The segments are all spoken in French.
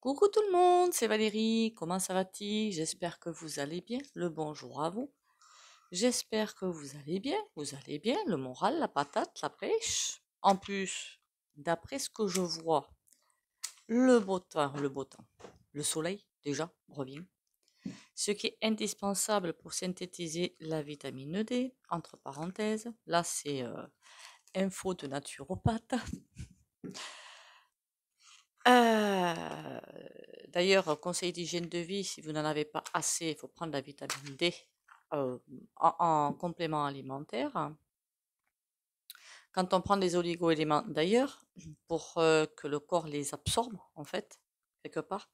Coucou tout le monde, c'est Valérie. Comment ça va-t-il? J'espère que vous allez bien. Le bonjour à vous. J'espère que vous allez bien. Vous allez bien. Le moral, la patate, la pêche. En plus, d'après ce que je vois, le beau temps, le soleil déjà revient. Ce qui est indispensable pour synthétiser la vitamine D, entre parenthèses. Là, c'est info de naturopathe. Euh, D'ailleurs, conseil d'hygiène de vie, si vous n'en avez pas assez, il faut prendre la vitamine D euh, en complément alimentaire. Quand on prend des oligo-éléments, d'ailleurs, pour que le corps les absorbe, en fait, quelque part,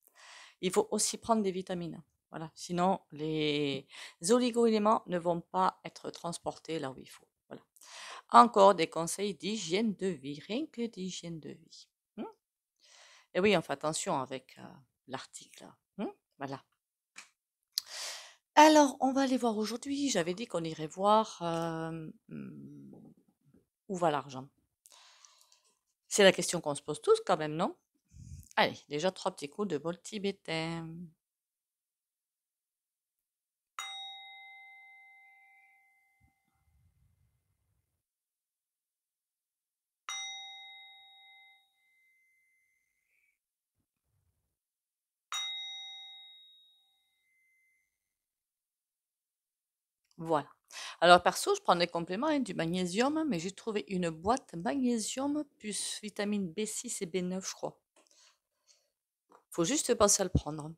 il faut aussi prendre des vitamines. Voilà. Sinon, les oligo-éléments ne vont pas être transportés là où il faut. Voilà. Encore des conseils d'hygiène de vie, rien que d'hygiène de vie. Et oui, on fait attention avec l'article. Voilà. Alors, on va aller voir aujourd'hui. J'avais dit qu'on irait voir où va l'argent. C'est la question qu'on se pose tous quand même, non? Allez, déjà trois petits coups de bol tibétain. Voilà. Alors perso, je prends des compléments, du magnésium, mais j'ai trouvé une boîte magnésium plus vitamine B6 et B9, je crois. Faut juste penser à le prendre.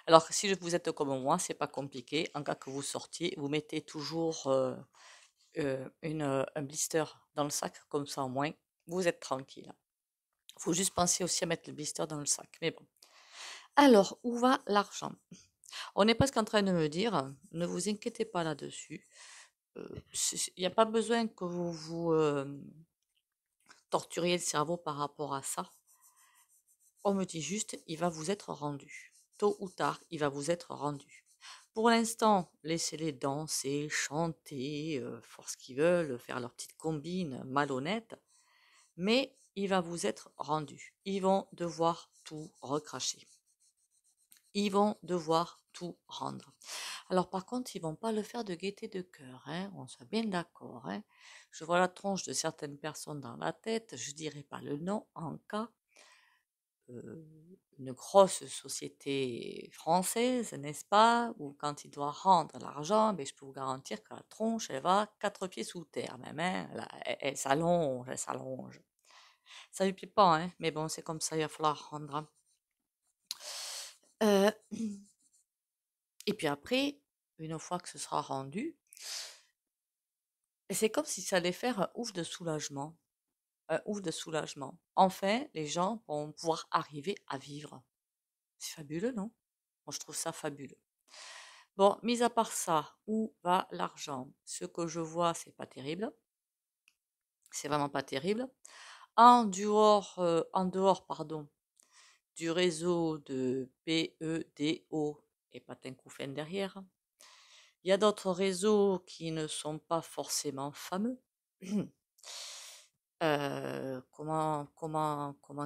Alors si vous êtes comme moi, c'est pas compliqué. En cas que vous sortiez, vous mettez toujours un blister dans le sac, comme ça au moins, vous êtes tranquille. Faut juste penser aussi à mettre le blister dans le sac. Mais bon. Alors, où va l'argent? On est presque en train de me dire, ne vous inquiétez pas là-dessus. Il n'y a pas besoin que vous vous torturiez le cerveau par rapport à ça. On me dit juste, il va vous être rendu. Tôt ou tard, il va vous être rendu. Pour l'instant, laissez-les danser, chanter, faire ce qu'ils veulent, faire leur petite combine malhonnête, mais il va vous être rendu. Ils vont devoir tout recracher. Ils vont devoir tout rendre. Alors par contre, ils vont pas le faire de gaieté de cœur, hein, on soit bien d'accord. Hein. Je vois la tronche de certaines personnes dans la tête, je dirai pas le nom en cas. euh, une grosse société française, n'est-ce pas, où quand il doit rendre l'argent, ben, je peux vous garantir que la tronche, elle va 4 pieds sous terre même, hein, elle s'allonge, elle s'allonge. Ça lui plaît pas, hein, mais bon, c'est comme ça, il va falloir rendre. Hein. Euh, et puis après, une fois que ce sera rendu, c'est comme si ça allait faire un ouf de soulagement. Un ouf de soulagement. Enfin, les gens vont pouvoir arriver à vivre. C'est fabuleux, non? Moi, je trouve ça fabuleux. Bon, mis à part ça, où va l'argent? Ce que je vois, c'est pas terrible. C'est vraiment pas terrible. En dehors, pardon, du réseau de PEDO et Patin-Couffin derrière, il y a d'autres réseaux qui ne sont pas forcément fameux. Comment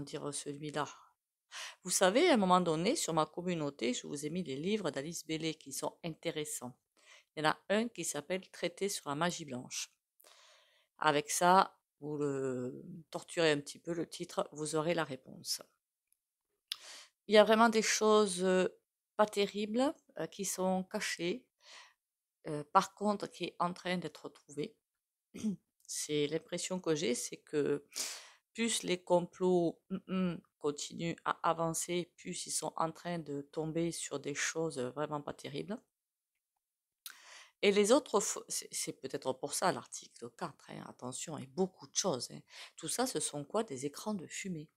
dire celui-là? Vous savez, à un moment donné, sur ma communauté, je vous ai mis les livres d'Alice Bailey qui sont intéressants. Il y en a un qui s'appelle Traité sur la magie blanche. Avec ça, vous le torturez un petit peu le titre, vous aurez la réponse. Il y a vraiment des choses pas terribles qui sont cachées, par contre qui est en train d'être trouvée. C'est l'impression que j'ai, c'est que plus les complots continuent à avancer, plus ils sont en train de tomber sur des choses vraiment pas terribles. Et les autres, c'est peut-être pour ça l'article 4, hein, attention, et beaucoup de choses. Hein. Tout ça, ce sont quoi? Des écrans de fumée.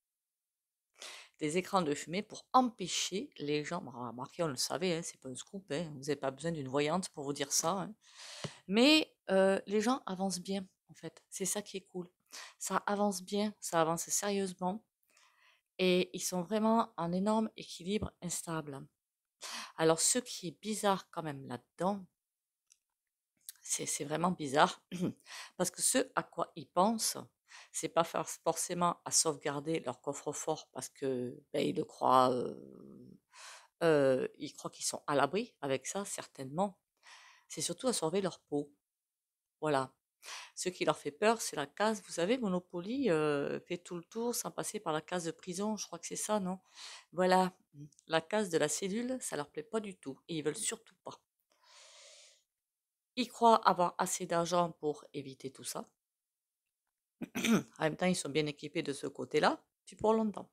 Des écrans de fumée pour empêcher les gens, bon, remarquez, on le savait, hein, c'est pas un scoop, hein, vous n'avez pas besoin d'une voyante pour vous dire ça. Hein. Mais les gens avancent bien, en fait. C'est ça qui est cool. Ça avance bien, ça avance sérieusement. Et ils sont vraiment en énorme équilibre instable. Alors, ce qui est bizarre quand même là-dedans, c'est vraiment bizarre, parce que ce à quoi ils pensent, C'est pas forcément à sauvegarder leur coffre-fort parce que ben, ils croient qu'ils sont à l'abri avec ça, certainement. C'est surtout à sauver leur peau. Voilà. Ce qui leur fait peur, c'est la case. Vous savez, Monopoly fait tout le tour sans passer par la case de prison. Je crois que c'est ça, non? Voilà. La case de la cellule, ça leur plaît pas du tout. Et ils veulent surtout pas. Ils croient avoir assez d'argent pour éviter tout ça. En même temps, ils sont bien équipés de ce côté-là. Puis pour longtemps.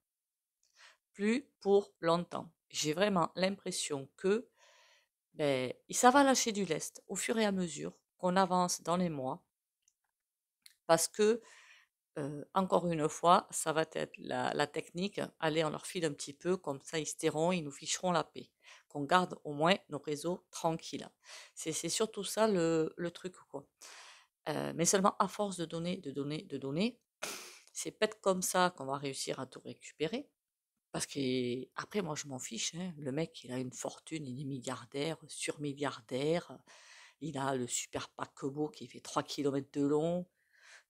Plus pour longtemps. J'ai vraiment l'impression que ben, ça va lâcher du lest au fur et à mesure qu'on avance dans les mois. Parce que encore une fois, ça va être la technique. Allez, on leur file un petit peu, comme ça ils se tairont, ils nous ficheront la paix. Qu'on garde au moins nos réseaux tranquilles. C'est surtout ça le truc, quoi. Mais seulement à force de donner, de donner, de donner, c'est peut-être comme ça qu'on va réussir à tout récupérer. Parce que après, moi, je m'en fiche, hein. Le mec, il a une fortune, il est milliardaire, surmilliardaire. Il a le super paquebot qui fait 3 kilomètres de long.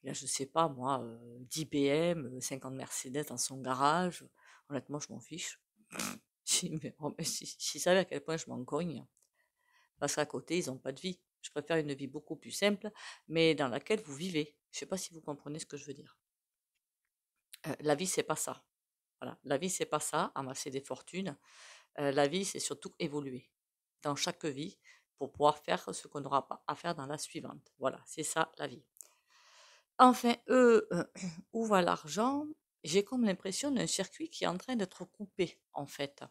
Il a, je sais pas moi, 10 BM, 50 Mercedes dans son garage. Honnêtement, je m'en fiche. S'ils savaient à quel point je m'en cogne, parce qu'à côté, ils n'ont pas de vie. Je préfère une vie beaucoup plus simple, mais dans laquelle vous vivez. Je sais pas si vous comprenez ce que je veux dire. La vie, c'est pas ça. Voilà. La vie, c'est pas ça, amasser des fortunes. La vie, c'est surtout évoluer dans chaque vie pour pouvoir faire ce qu'on n'aura pas à faire dans la suivante. Voilà, c'est ça la vie. Enfin, eux, où va l'argent? J'ai comme l'impression d'un circuit qui est en train d'être coupé, en fait.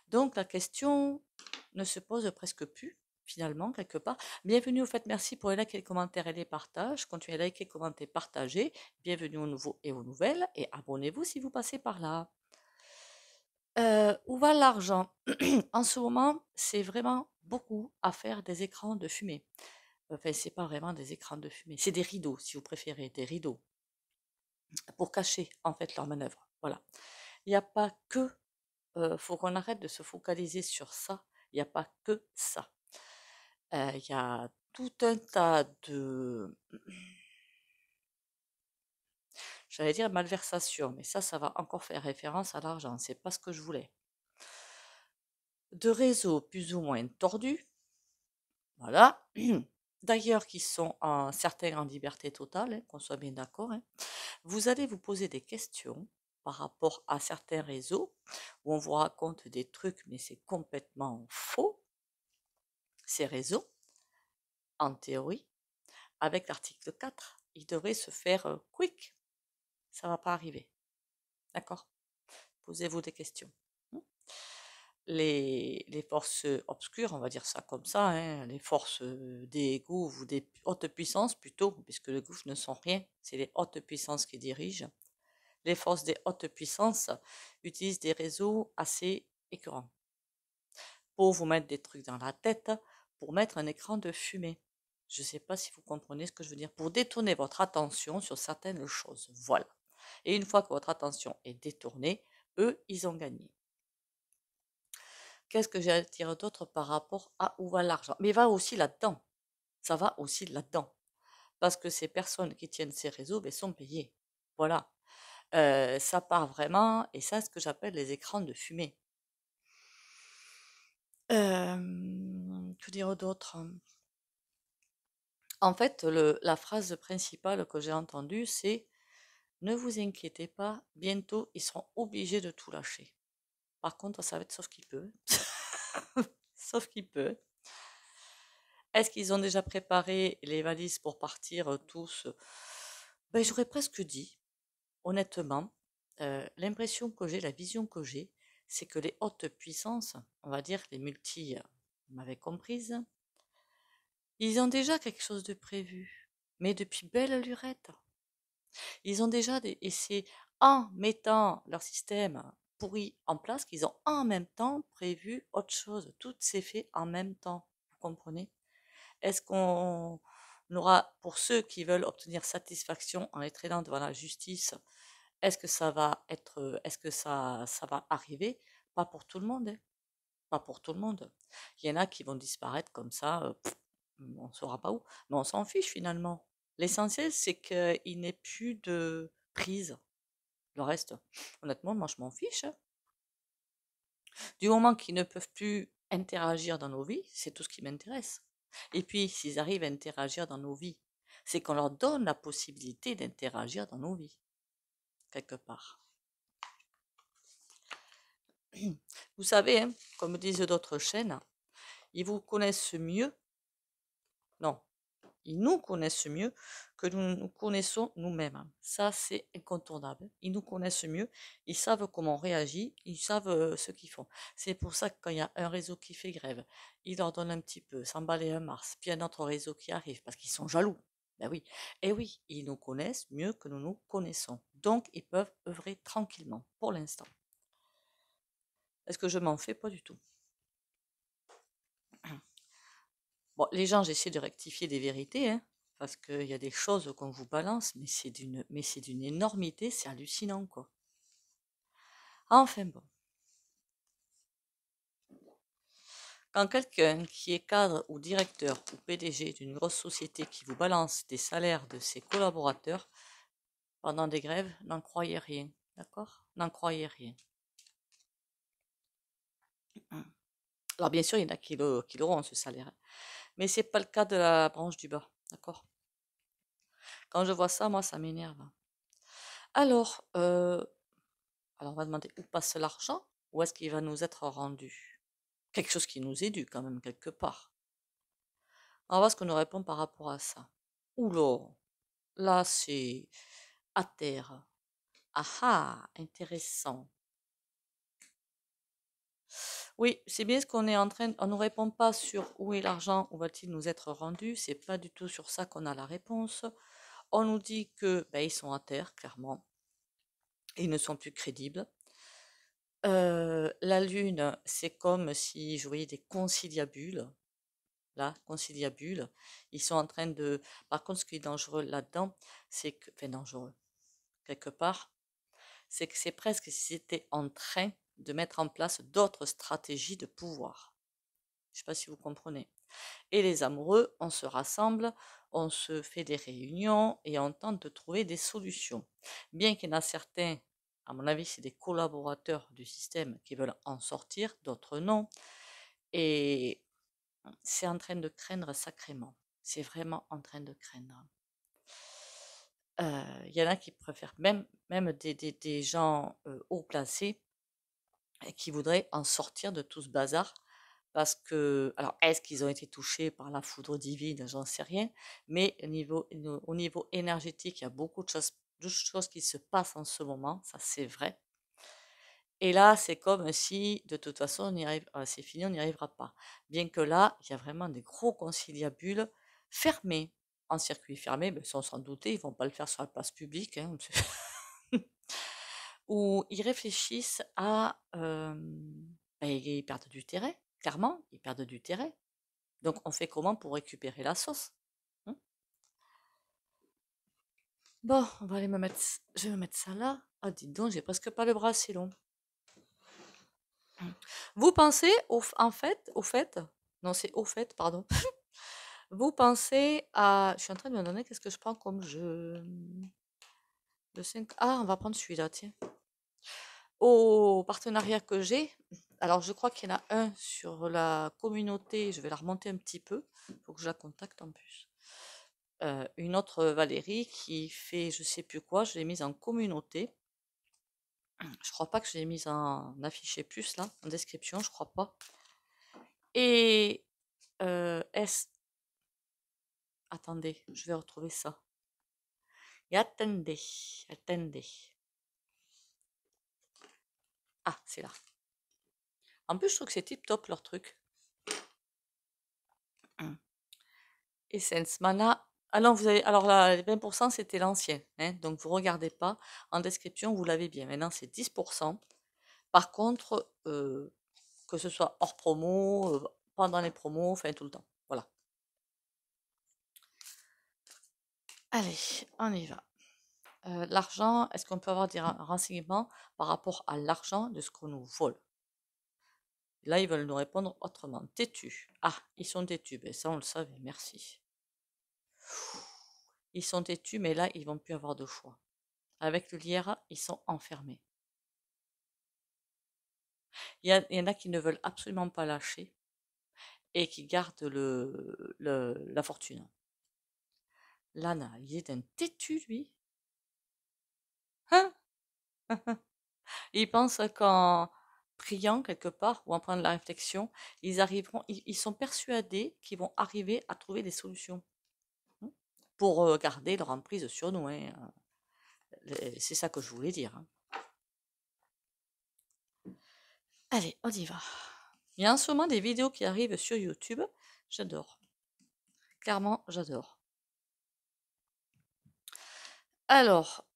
Donc la question ne se pose presque plus, finalement, quelque part. Bienvenue au fait, merci pour les likes et les commentaires et les partages. Continuez à liker, commenter, partager. Bienvenue aux nouveaux et aux nouvelles. Et abonnez-vous si vous passez par là. Où va l'argent? En ce moment, c'est vraiment beaucoup à faire des écrans de fumée. Enfin, c'est pas vraiment des écrans de fumée, c'est des rideaux, si vous préférez, des rideaux, pour cacher en fait leur manœuvre. Voilà. Il n'y a pas que, faut qu'on arrête de se focaliser sur ça. Il n'y a pas que ça. Il y a tout un tas de, j'allais dire malversation, mais ça va encore faire référence à l'argent. C'est pas ce que je voulais. De réseaux plus ou moins tordus, voilà. D'ailleurs, qui sont certains en liberté totale, hein, qu'on soit bien d'accord, hein. Vous allez vous poser des questions par rapport à certains réseaux où on vous raconte des trucs, mais c'est complètement faux. Ces réseaux, en théorie, avec l'article 4, ils devraient se faire quick. Ça va pas arriver. D'accord? Posez-vous des questions. Les forces obscures, on va dire ça comme ça, hein, les forces des gouffres ou des hautes puissances plutôt, puisque les gouffres ne sont rien, c'est les hautes puissances qui dirigent. Les forces des hautes puissances utilisent des réseaux assez écœurants pour vous mettre des trucs dans la tête, pour mettre un écran de fumée. Je ne sais pas si vous comprenez ce que je veux dire, pour détourner votre attention sur certaines choses. Voilà. Et une fois que votre attention est détournée, eux, ils ont gagné. Qu'est-ce que j'ai à dire d'autre par rapport à où va l'argent? Mais va aussi là-dedans. Ça va aussi là-dedans. Parce que ces personnes qui tiennent ces réseaux ben, sont payées. Voilà. Ça part vraiment, et ça, c'est ce que j'appelle les écrans de fumée. Que dire d'autre? En fait, la phrase principale que j'ai entendue, c'est ne vous inquiétez pas, bientôt ils seront obligés de tout lâcher. Par contre, ça va être sauf qu'il peut. Sauf qu'il peut. Est-ce qu'ils ont déjà préparé les valises pour partir tous? Ben, j'aurais presque dit, honnêtement, l'impression que j'ai, la vision que j'ai, c'est que les hautes puissances, on va dire les multi, vous m'avez comprise, ils ont déjà quelque chose de prévu, mais depuis belle lurette. Ils ont déjà et c'est en mettant leur système pourri en place qu'ils ont en même temps prévu autre chose. Tout s'est fait en même temps. Vous comprenez? Est-ce qu'on aura, pour ceux qui veulent obtenir satisfaction en les traînant devant la justice, est-ce que ça va être, est-ce que ça va arriver? Pas pour tout le monde, hein. Pas pour tout le monde. Il y en a qui vont disparaître comme ça, on ne saura pas où, mais on s'en fiche finalement. L'essentiel, c'est qu'il n'ait plus de prise. Le reste, honnêtement, moi, je m'en fiche, hein. Du moment qu'ils ne peuvent plus interagir dans nos vies, c'est tout ce qui m'intéresse. Et puis, s'ils arrivent à interagir dans nos vies, c'est qu'on leur donne la possibilité d'interagir dans nos vies, quelque part. Vous savez, hein, comme disent d'autres chaînes, ils vous connaissent mieux. Non, ils nous connaissent mieux que nous nous connaissons nous-mêmes. Ça, c'est incontournable. Ils nous connaissent mieux, ils savent comment on réagit, ils savent ce qu'ils font. C'est pour ça que quand il y a un réseau qui fait grève, ils leur donnent un petit peu, s'emballer un mars, puis un autre réseau qui arrive, parce qu'ils sont jaloux. Ben oui. Et oui, ils nous connaissent mieux que nous nous connaissons. Donc, ils peuvent œuvrer tranquillement, pour l'instant. Est-ce que je m'en fais? Pas du tout. Bon, les gens, j'essaie de rectifier des vérités, hein, parce qu'il y a des choses qu'on vous balance, mais c'est d'une énormité, c'est hallucinant, quoi. Enfin bon, quand quelqu'un qui est cadre ou directeur ou PDG d'une grosse société qui vous balance des salaires de ses collaborateurs pendant des grèves, n'en croyez rien, d'accord? N'en croyez rien. Alors bien sûr, il y en a qui l'auront ce salaire, hein, mais c'est pas le cas de la branche du bas, d'accord? Quand je vois ça, moi, ça m'énerve. Alors, alors on va demander où passe l'argent, où est-ce qu'il va nous être rendu? Quelque chose qui nous est dû quand même quelque part. On va voir ce qu'on nous répond par rapport à ça. Oula, là c'est à terre. Ah ah, intéressant. Oui, c'est bien ce qu'on est en train. On ne répond pas sur où est l'argent, où va-t-il nous être rendu. C'est pas du tout sur ça qu'on a la réponse. On nous dit que ben, ils sont à terre, clairement. Ils ne sont plus crédibles. La Lune, c'est comme si je voyais des conciliabules. Là, conciliabules. Ils sont en train de. Par contre, ce qui est dangereux là-dedans, c'est que. Enfin, dangereux, quelque part, c'est que c'est presque si c'était en train de mettre en place d'autres stratégies de pouvoir. Je ne sais pas si vous comprenez. Et les amoureux, on se rassemble, on se fait des réunions et on tente de trouver des solutions. Bien qu'il y en a certains, à mon avis, c'est des collaborateurs du système qui veulent en sortir, d'autres non. Et c'est en train de craindre sacrément. C'est vraiment en train de craindre. Il y en a qui préfèrent même des gens haut placés et qui voudraient en sortir de tout ce bazar. Parce que, alors, est-ce qu'ils ont été touchés par la foudre divine? J'en sais rien. Mais au niveau énergétique, il y a beaucoup de choses qui se passent en ce moment. Ça, c'est vrai. Et là, c'est comme si, de toute façon, c'est fini, on n'y arrivera pas. Bien que là, il y a vraiment des gros conciliabules fermés. En circuit fermé, ben, sans s'en douter, ils vont pas le faire sur la place publique, hein, où ils réfléchissent à... ben, ils perdent du terrain, clairement, ils perdent du terrain. Donc, on fait comment pour récupérer la sauce, hein? Bon, on va aller me mettre... Je vais me mettre ça là. Ah, dis donc, j'ai presque pas le bras assez long. Vous pensez, au fait, non, c'est au fait, pardon. Vous pensez à, je suis en train de me donner, qu'est-ce que je prends comme jeu? De 5. Ah, on va prendre celui-là, tiens. Au partenariat que j'ai, alors je crois qu'il y en a un sur la communauté, je vais la remonter un petit peu, il faut que je la contacte en plus. Une autre Valérie qui fait je sais plus quoi, je l'ai mise en communauté. Je crois pas que je l'ai mise en affiché plus là, en description, je crois pas. Et est-ce attendez, je vais retrouver ça. Et attendez. Ah, c'est là. En plus, je trouve que c'est tip top leur truc. Essence Mana. Ah non, vous avez. Alors là, les 20%, c'était l'ancien, hein, donc vous regardez pas. En description, vous l'avez bien. Maintenant, c'est 10%. Par contre, que ce soit hors promo, pendant les promos, enfin tout le temps. Voilà. Allez, on y va. L'argent, est-ce qu'on peut avoir des renseignements par rapport à l'argent de ce qu'on nous vole? Là, ils veulent nous répondre autrement. Têtus. Ah, ils sont têtus. Ben, ça, on le savait. Merci. Ils sont têtus, mais là, ils vont plus avoir de choix. Avec le lierre, ils sont enfermés. Il y en a qui ne veulent absolument pas lâcher et qui gardent la fortune. L'âne, il est un têtu, lui. Hein? Il pense qu'en priant quelque part ou en prenant de la réflexion, ils sont persuadés qu'ils vont arriver à trouver des solutions pour garder leur emprise sur nous, hein. C'est ça que je voulais dire, hein. Allez, on y va. Il y a en ce moment des vidéos qui arrivent sur YouTube. J'adore. Clairement, j'adore. Alors,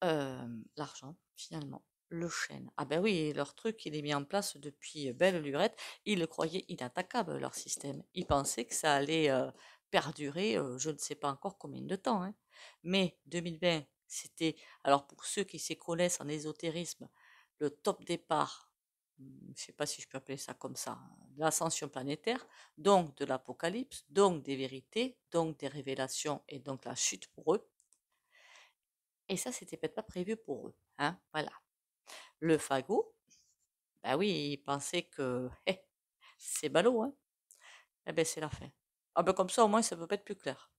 l'argent, finalement. Le chêne. Ah ben oui, leur truc, il est mis en place depuis belle lurette. Ils le croyaient inattaquable, leur système. Ils pensaient que ça allait perdurer, je ne sais pas encore combien de temps, hein. Mais 2020, c'était, alors pour ceux qui s'y connaissent en ésotérisme, le top départ, je ne sais pas si je peux appeler ça comme ça, hein, de l'ascension planétaire, donc de l'apocalypse, donc des vérités, donc des révélations et donc la chute pour eux. Et ça, c'était peut-être pas prévu pour eux, hein, voilà. Le fagot, bah oui, il pensait que c'est ballot, hein. Eh ben c'est la fin. Ah ben comme ça, au moins, ça peut pas être plus clair.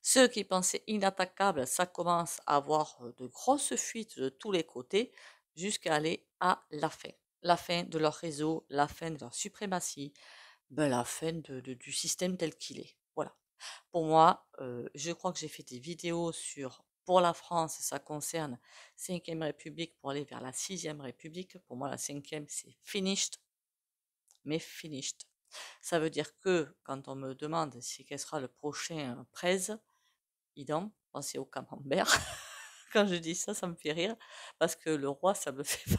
Ceux qui pensaient inattaquables, ça commence à avoir de grosses fuites de tous les côtés jusqu'à aller à la fin. La fin de leur réseau, la fin de leur suprématie, ben la fin du système tel qu'il est. Voilà. Pour moi, je crois que j'ai fait des vidéos sur, pour la France, ça concerne 5e République pour aller vers la 6e République. Pour moi, la 5e, c'est finished, mais finished. Ça veut dire que quand on me demande si quel sera le prochain prez, idem, pensez au camembert. Quand je dis ça, ça me fait rire, parce que le roi, ça me fait...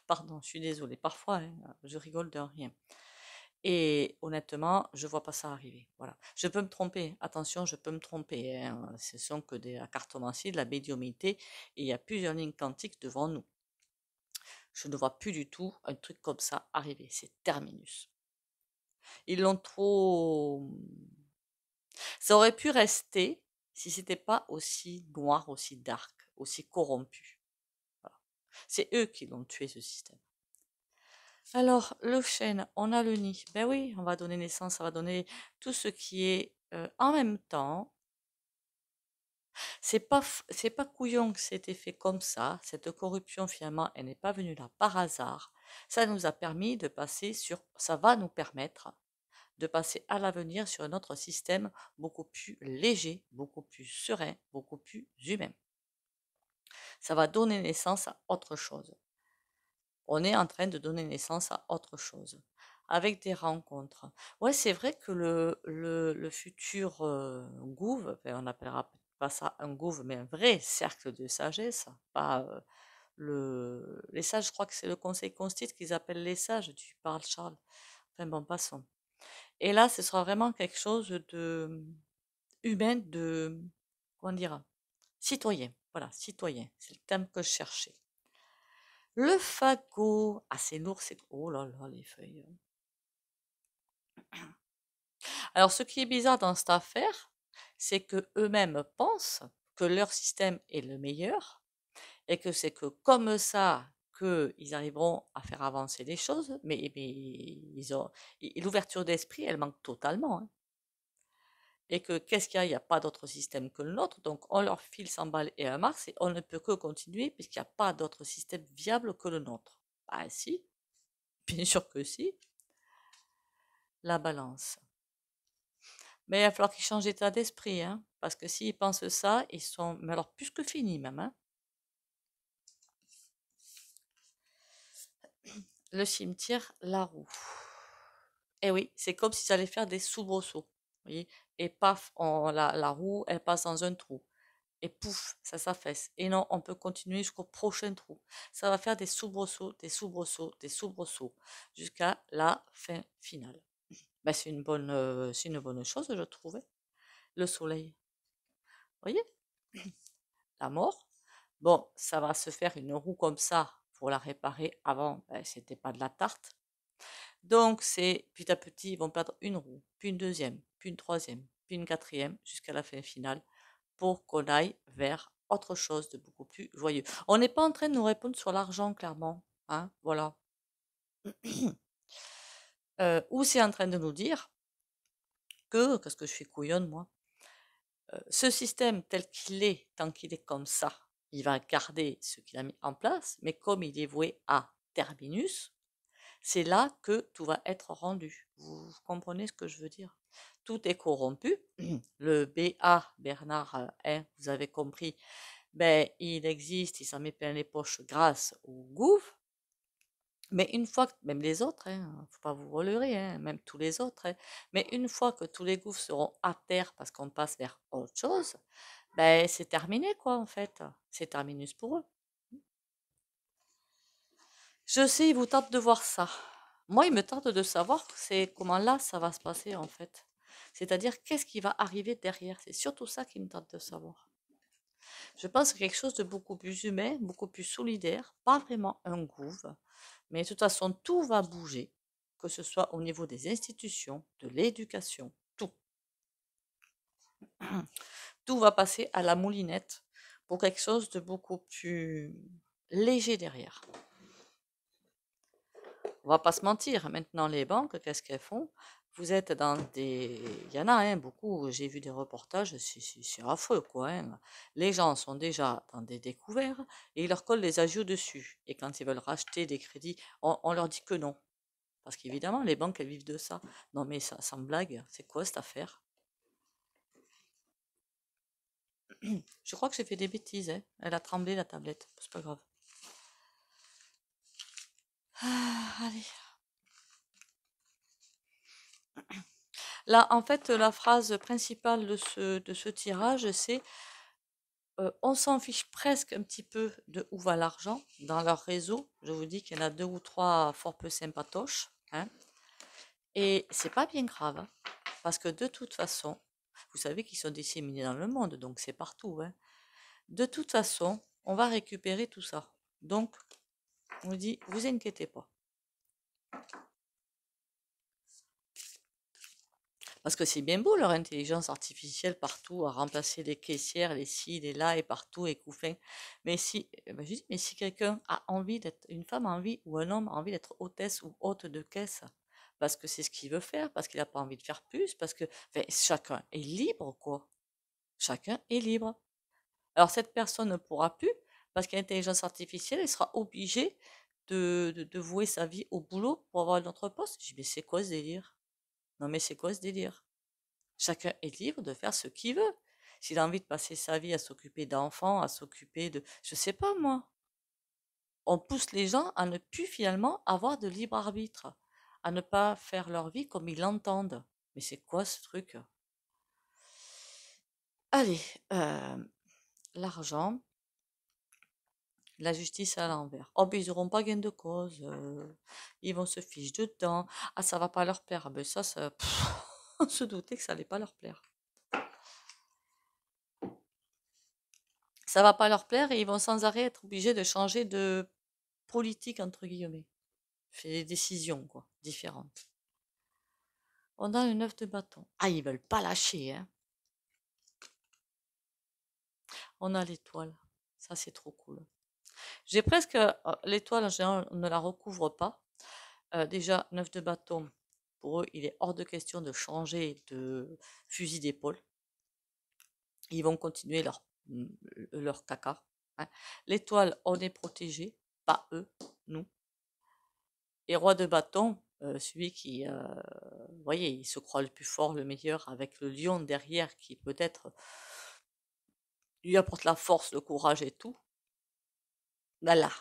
Pardon, je suis désolée, parfois, hein, je rigole de rien. Et honnêtement, je vois pas ça arriver. Voilà. Je peux me tromper. Attention, je peux me tromper, hein. Ce sont que des cartomancies, de la médiumnité, et il y a plusieurs lignes quantiques devant nous. Je ne vois plus du tout un truc comme ça arriver. C'est terminus. Ils l'ont trop. Ça aurait pu rester si c'était pas aussi noir, aussi dark, aussi corrompu. Voilà. C'est eux qui l'ont tué, ce système. Alors, le chêne, on a le nid. Ben oui, on va donner naissance, ça va donner tout ce qui est en même temps. C'est pas couillon que c'était fait comme ça. Cette corruption, finalement, elle n'est pas venue là par hasard. Ça nous a permis de passer sur, ça va nous permettre de passer à l'avenir sur un autre système beaucoup plus léger, beaucoup plus serein, beaucoup plus humain. Ça va donner naissance à autre chose. On est en train de donner naissance à autre chose, avec des rencontres. Ouais, c'est vrai que le futur gouv, enfin, on appellera pas ça un gouv, mais un vrai cercle de sagesse, pas les sages, je crois que c'est le conseil constit qu'ils appellent les sages, tu parles Charles. Enfin bon, passons. Et là, ce sera vraiment quelque chose de humain, de, comment dire, citoyen. Voilà, citoyen, c'est le terme que je cherchais. Le fagot. Ah, c'est lourd, c'est... Oh là là, les feuilles. Alors, ce qui est bizarre dans cette affaire, c'est que eux-mêmes pensent que leur système est le meilleur et que c'est que comme ça qu'ils arriveront à faire avancer les choses, mais l'ouverture d'esprit, elle manque totalement, hein. Et que qu'est-ce qu'il y a? Il n'y a pas d'autre système que le nôtre, donc on leur file 100 balles et un Mars et on ne peut que continuer puisqu'il n'y a pas d'autre système viable que le nôtre. Ah si, bien sûr que si. La balance. Mais il va falloir qu'ils changent d'état d'esprit, hein, parce que s'ils pensent ça, ils sont, mais alors plus que finis même, hein. Le cimetière, la roue. Eh oui, c'est comme si ça allait faire des soubresauts, vous voyez, et paf, la roue, elle passe dans un trou. Et pouf, ça s'affaisse. Et non, on peut continuer jusqu'au prochain trou. Ça va faire des soubresauts, des soubresauts, des soubresauts, jusqu'à la fin finale. Ben, c'est une bonne chose, je trouvais. Le soleil, vous voyez, la mort. Bon, ça va se faire une roue comme ça pour la réparer. Avant, ben, c'était pas de la tarte. Donc, c'est petit à petit, ils vont perdre une roue, puis une deuxième, puis une troisième, puis une quatrième, jusqu'à la fin finale, pour qu'on aille vers autre chose de beaucoup plus joyeux. On n'est pas en train de nous répondre sur l'argent, clairement. Hein, voilà. Ou c'est en train de nous dire qu'est-ce que je suis couillonne, moi, ce système tel qu'il est, tant qu'il est comme ça, il va garder ce qu'il a mis en place, mais comme il est voué à terminus, c'est là que tout va être rendu. Vous comprenez ce que je veux dire? Tout est corrompu. Le BA, Bernard, vous avez compris, ben, il existe, il s'en met plein les poches grâce au gouffre. Mais une fois que, même les autres, hein, faut pas vous leurrer, hein, même tous les autres, hein, mais une fois que tous les gouffres seront à terre parce qu'on passe vers autre chose, ben c'est terminé quoi en fait. C'est terminus pour eux. Je sais, il vous tente de voir ça. Moi, il me tente de savoir c'est comment là ça va se passer en fait. C'est-à-dire qu'est-ce qui va arriver derrière. C'est surtout ça qui me tente de savoir. Je pense que quelque chose de beaucoup plus humain, beaucoup plus solidaire, pas vraiment un gouffre, mais de toute façon tout va bouger, que ce soit au niveau des institutions, de l'éducation, tout. Tout va passer à la moulinette pour quelque chose de beaucoup plus léger derrière. On va pas se mentir, maintenant les banques, qu'est-ce qu'elles font? Vous êtes dans des... Il y en a beaucoup, j'ai vu des reportages, c'est affreux quoi. Les gens sont déjà dans des découverts et ils leur collent les agios dessus. Et quand ils veulent racheter des crédits, on leur dit que non. Parce qu'évidemment, les banques, elles vivent de ça. Non mais ça, sans blague, c'est quoi cette affaire? Je crois que j'ai fait des bêtises, hein. Elle a tremblé la tablette, c'est pas grave. Allez. Là, en fait, la phrase principale de ce tirage, c'est on s'en fiche presque un petit peu de où va l'argent dans leur réseau. Je vous dis qu'il y en a 2 ou 3 fort peu sympatoches. Hein. Et c'est pas bien grave, hein, parce que de toute façon, vous savez qu'ils sont disséminés dans le monde, donc c'est partout. Hein. De toute façon, on va récupérer tout ça. Donc, on dit, vous inquiétez pas. Parce que c'est bien beau leur intelligence artificielle partout, à remplacer les caissières, les ci, les là et partout, et couffin. Mais si, je dis, mais si quelqu'un a envie d'être, une femme a envie, ou un homme a envie d'être hôtesse ou hôte de caisse, parce que c'est ce qu'il veut faire, parce qu'il n'a pas envie de faire plus, parce que enfin, chacun est libre, quoi. Chacun est libre. Alors cette personne ne pourra plus, parce qu'il y a l'intelligence artificielle, elle sera obligée de vouer sa vie au boulot pour avoir un autre poste. Je dis, mais c'est quoi ce délire? Non mais c'est quoi ce délire? Chacun est libre de faire ce qu'il veut. S'il a envie de passer sa vie à s'occuper d'enfants, à s'occuper de... Je sais pas moi. On pousse les gens à ne plus finalement avoir de libre arbitre, à ne pas faire leur vie comme ils l'entendent. Mais c'est quoi ce truc? Allez, l'argent, la justice à l'envers. Oh, ben ils n'auront pas gain de cause. Ils vont se ficher dedans. Ah, ça va pas leur plaire. Ah, ben ça on se doutait que ça allait pas leur plaire. Ça va pas leur plaire et ils vont sans arrêt être obligés de changer de politique, entre guillemets. Fait des décisions, quoi, différentes. On a une 9 de bâton. Ah, ils veulent pas lâcher, hein. On a l'étoile. Ça, c'est trop cool. J'ai presque... l'étoile, en général, on ne la recouvre pas. Déjà, 9 de bâton, pour eux, il est hors de question de changer de fusil d'épaule. Ils vont continuer leur caca. Hein. L'étoile, on est protégé, pas eux, nous. Et roi de bâton, celui qui, vous voyez, il se croit le plus fort, le meilleur, avec le lion derrière qui peut-être lui apporte la force, le courage et tout. Ben là,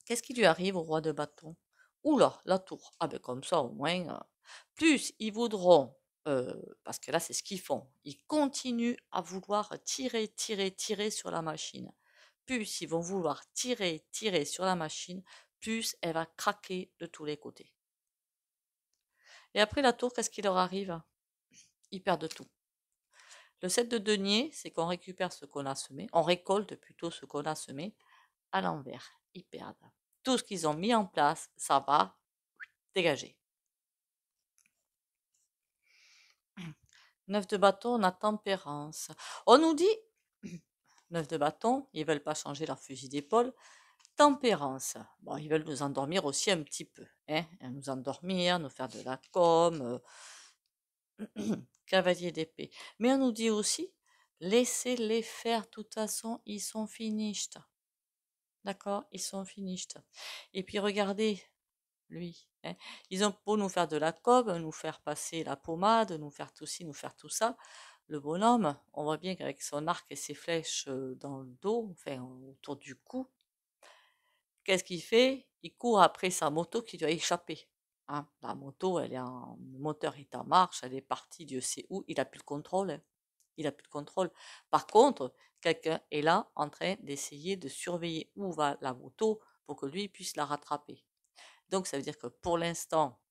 qu'est-ce qui lui arrive au roi de bâton? Oula, la tour. Ah ben comme ça, au moins, plus ils voudront, parce que là c'est ce qu'ils font, ils continuent à vouloir tirer, tirer, tirer sur la machine. Plus ils vont vouloir tirer, tirer sur la machine, plus elle va craquer de tous les côtés. Et après la tour, qu'est-ce qui leur arrive? Ils perdent tout. Le 7 de denier, c'est qu'on récupère ce qu'on a semé, on récolte plutôt ce qu'on a semé à l'envers. Ils perdent. Tout ce qu'ils ont mis en place, ça va dégager. 9 de bâton, on a tempérance. On nous dit, 9 de bâton, ils veulent pas changer leur fusil d'épaule. Tempérance. Bon, ils veulent nous endormir aussi un petit peu, hein, nous endormir, nous faire de la com, cavalier d'épée. Mais on nous dit aussi, laissez-les faire, de toute façon, ils sont finished. D'accord? Ils sont finished. Et puis regardez, lui, hein, ils ont beau nous faire de la com, nous faire passer la pommade, nous faire tout ci, nous faire tout ça. Le bonhomme, on voit bien qu'avec son arc et ses flèches dans le dos, enfin autour du cou, qu'est-ce qu'il fait? Il court après sa moto qui doit échapper. Hein. La moto, le moteur est en marche, elle est partie, Dieu sait où, il n'a plus le contrôle. Hein. Il n'a plus de contrôle. Par contre, quelqu'un est là en train d'essayer de surveiller où va la moto pour que lui puisse la rattraper. Donc ça veut dire que pour l'instant,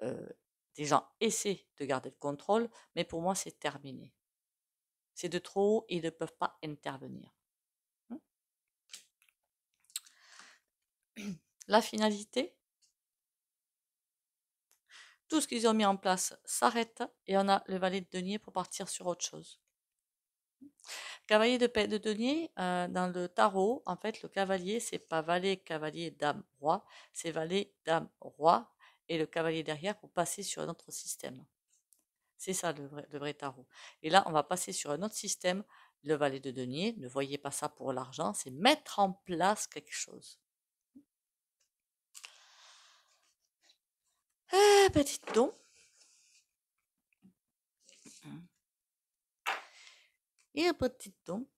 euh, des gens essaient de garder le contrôle, mais pour moi c'est terminé. C'est de trop haut et ils ne peuvent pas intervenir. La finalité, tout ce qu'ils ont mis en place s'arrête et on a le valet de denier pour partir sur autre chose. Cavalier de denier, dans le tarot, en fait, le cavalier, c'est pas valet, cavalier, dame, roi, c'est valet, dame, roi, et le cavalier derrière pour passer sur un autre système. C'est ça le vrai tarot. Et là, on va passer sur un autre système, le valet de denier. Ne voyez pas ça pour l'argent, c'est mettre en place quelque chose. Ah, ben dites donc. Et un petit don.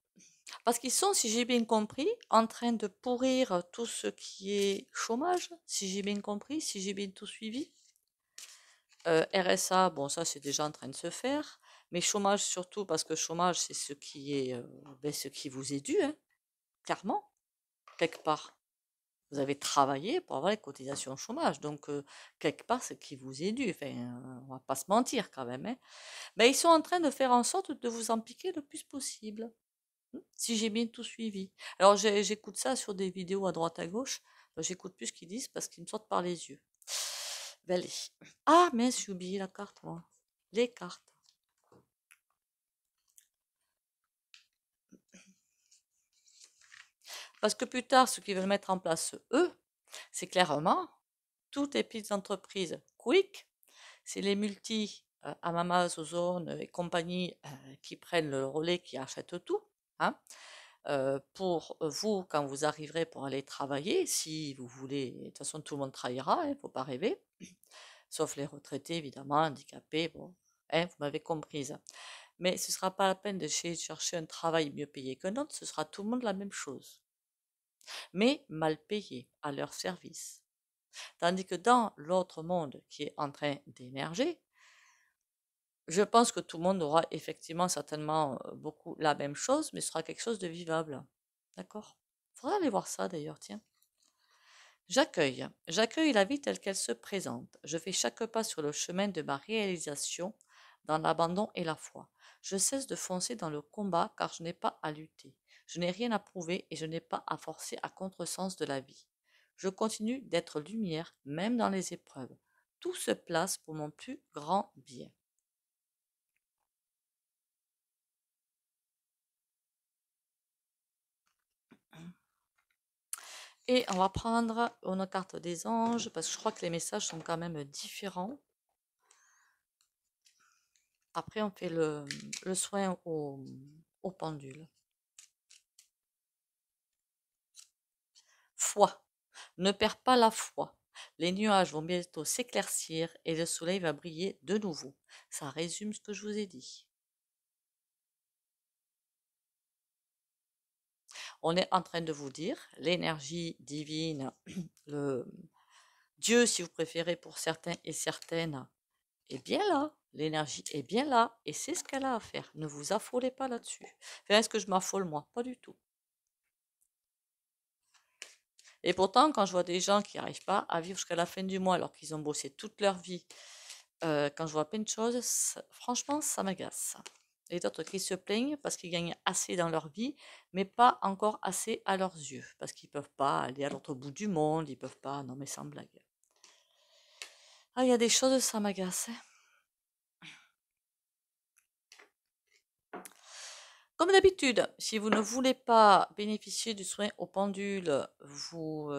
Parce qu'ils sont, si j'ai bien compris, en train de pourrir tout ce qui est chômage, si j'ai bien compris, si j'ai bien tout suivi. RSA, bon, ça c'est déjà en train de se faire, mais chômage surtout, parce que chômage, c'est ce qui est, ce qui vous est dû, hein, clairement, quelque part. Vous avez travaillé pour avoir les cotisations chômage, donc quelque part, ce qui vous est dû. Enfin, on va pas se mentir quand même, hein. Mais ils sont en train de faire en sorte de vous en piquer le plus possible. Si j'ai bien tout suivi. Alors j'écoute ça sur des vidéos à droite à gauche. J'écoute plus ce qu'ils disent parce qu'ils me sortent par les yeux. Allez. Ah, mais j'ai oublié la carte, moi. Les cartes. Parce que plus tard, ce qu'ils veulent mettre en place, eux, c'est clairement toutes les petites entreprises quick, c'est les multi, Amazon et compagnie qui prennent le relais, qui achètent tout. Hein. Pour vous, quand vous arriverez pour aller travailler, si vous voulez, de toute façon tout le monde travaillera, il ne faut pas rêver, sauf les retraités évidemment, handicapés, bon, hein, vous m'avez comprise. Mais ce ne sera pas la peine de chercher un travail mieux payé qu'un autre, ce sera tout le monde la même chose, mais mal payé à leur service. Tandis que dans l'autre monde qui est en train d'émerger, je pense que tout le monde aura effectivement certainement beaucoup la même chose, mais ce sera quelque chose de vivable. D'accord? Faudrait aller voir ça d'ailleurs, tiens. J'accueille. J'accueille la vie telle qu'elle se présente. Je fais chaque pas sur le chemin de ma réalisation dans l'abandon et la foi. Je cesse de foncer dans le combat car je n'ai pas à lutter. Je n'ai rien à prouver et je n'ai pas à forcer à contresens de la vie. Je continue d'être lumière même dans les épreuves. Tout se place pour mon plus grand bien. Et on va prendre une carte des anges parce que je crois que les messages sont quand même différents. Après, on fait le soin au pendule. Foi. Ne perds pas la foi. Les nuages vont bientôt s'éclaircir et le soleil va briller de nouveau. Ça résume ce que je vous ai dit. On est en train de vous dire, l'énergie divine, le Dieu si vous préférez pour certains et certaines, est bien là. L'énergie est bien là et c'est ce qu'elle a à faire. Ne vous affolez pas là-dessus. Enfin, est-ce que je m'affole moi? Pas du tout. Et pourtant, quand je vois des gens qui n'arrivent pas à vivre jusqu'à la fin du mois alors qu'ils ont bossé toute leur vie, quand je vois plein de choses, franchement, ça m'agace. Et d'autres qui se plaignent parce qu'ils gagnent assez dans leur vie, mais pas encore assez à leurs yeux, parce qu'ils ne peuvent pas aller à l'autre bout du monde, ils ne peuvent pas, non mais sans blague. Ah, il y a des choses, ça m'agace. Hein. Comme d'habitude, si vous ne voulez pas bénéficier du soin au pendule, vous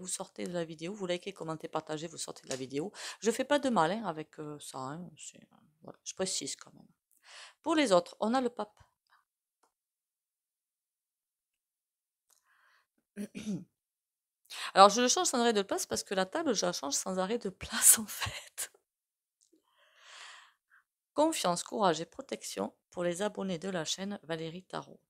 sortez de la vidéo, vous likez, commentez, partagez, vous sortez de la vidéo. Je fais pas de mal hein, avec ça, hein, voilà, je précise quand même. Pour les autres, on a le pape. Alors je le change sans arrêt de place parce que la table, je la change sans arrêt de place en fait. Confiance, courage et protection pour les abonnés de la chaîne Valérie Tarot.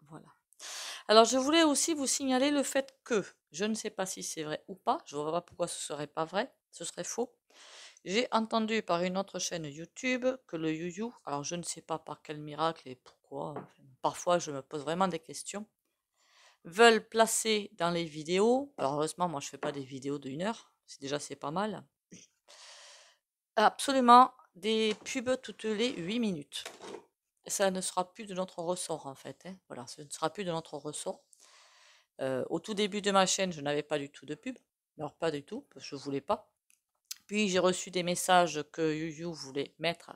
Voilà. Alors je voulais aussi vous signaler le fait que, je ne sais pas si c'est vrai ou pas, je ne vois pas pourquoi ce serait pas vrai, ce serait faux. J'ai entendu par une autre chaîne YouTube que le you, alors je ne sais pas par quel miracle et pourquoi, enfin, parfois je me pose vraiment des questions, veulent placer dans les vidéos, alors heureusement moi je fais pas des vidéos de 1 heure, c'est pas mal, absolument des pubs toutes les 8 minutes. Ça ne sera plus de notre ressort en fait, hein. Voilà, ce ne sera plus de notre ressort. Au tout début de ma chaîne, je n'avais pas du tout de pub, alors pas du tout, parce que je voulais pas. Puis j'ai reçu des messages que YouYou voulait mettre,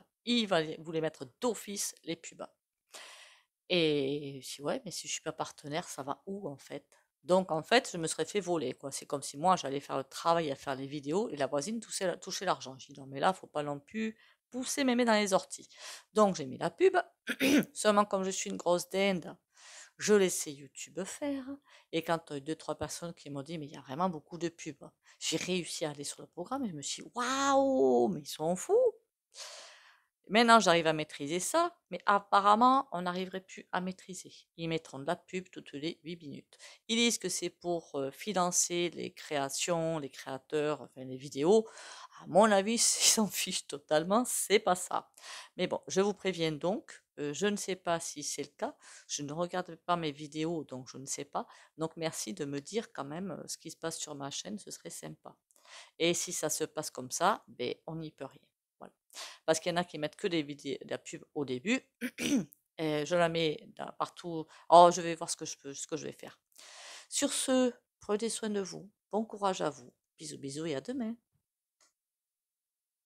voulait mettre d'office les pubs. Et si ouais, mais si je suis pas partenaire, ça va où en fait? Donc en fait, je me serais fait voler quoi. C'est comme si moi j'allais faire le travail à faire les vidéos et la voisine touchait l'argent. Je dis non mais là, faut pas non plus pousser mes mains dans les orties. Donc j'ai mis la pub. Seulement comme je suis une grosse dinde, je laissais YouTube faire. Et quand deux, trois personnes qui m'ont dit mais il y a vraiment beaucoup de pubs, j'ai réussi à aller sur le programme et je me suis dit waouh, mais ils sont fous. Maintenant, j'arrive à maîtriser ça, mais apparemment, on n'arriverait plus à maîtriser. Ils mettront de la pub toutes les 8 minutes. Ils disent que c'est pour financer les créations, les créateurs, enfin les vidéos. À mon avis, ils s'en fichent totalement, c'est pas ça. Mais bon, je vous préviens donc, je ne sais pas si c'est le cas. Je ne regarde pas mes vidéos, donc je ne sais pas. Donc merci de me dire quand même ce qui se passe sur ma chaîne, ce serait sympa. Et si ça se passe comme ça, ben, on n'y peut rien. Voilà. Parce qu'il y en a qui mettent que des vidéos, de la pub au début. Et je la mets partout. Oh, je vais voir ce que je vais faire. Sur ce, prenez soin de vous. Bon courage à vous. Bisous, bisous et à demain.